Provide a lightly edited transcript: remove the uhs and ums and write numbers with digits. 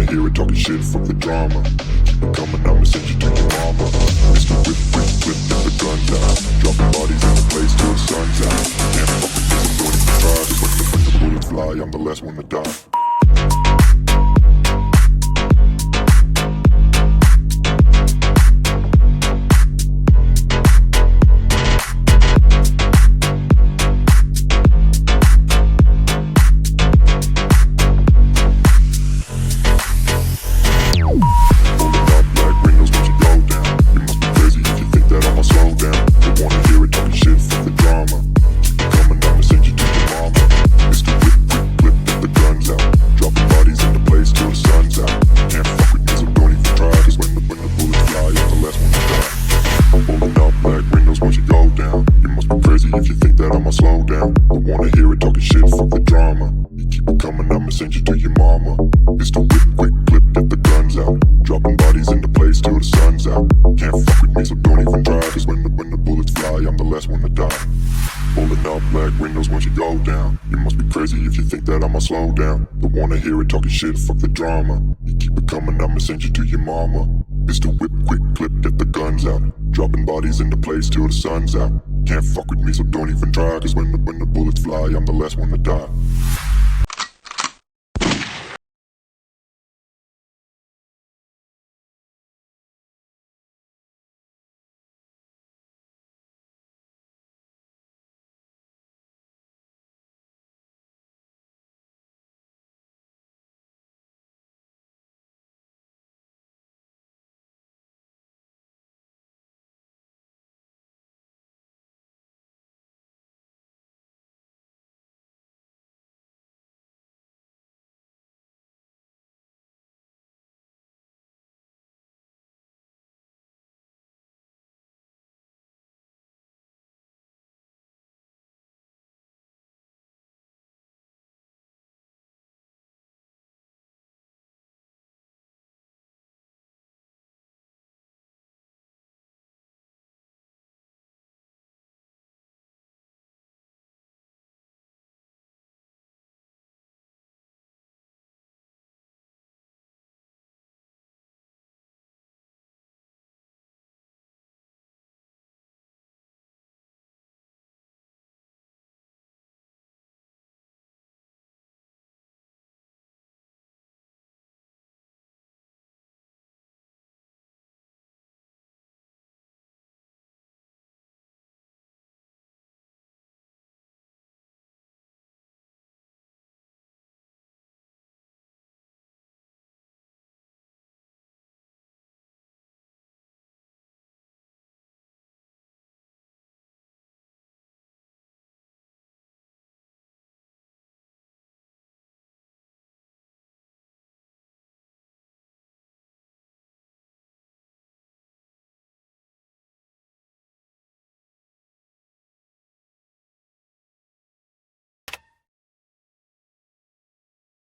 hear it talking shit, fuck the drama. Keep it coming, I'ma send you to your mama. Mr. Whip, whip, whip, get the guns out. Dropping bodies in the place till the sun's out. Can't fuck with this, I'm doing it for try. Cause when the bullets fly, I'm the last one to die. If you think that I'ma slow down, I wanna hear it talking shit, fuck the drama. You keep it coming, I'ma send you to your mama. It's the whip, quick clip, get the guns out. Dropping bodies into place till the sun's out. Can't fuck with me, so don't even try. Cause when the bullets fly, I'm the last one to die. Pulling up black windows once you go down. You must be crazy if you think that I'ma slow down. Don't wanna hear it talking shit, fuck the drama. You keep it coming, I'ma send you to your mama. It's the whip, quick clip, get the guns out. Dropping bodies into place till the sun's out. Can't fuck with me, so don't even try. Cause when the bullets fly, I'm the last one to die.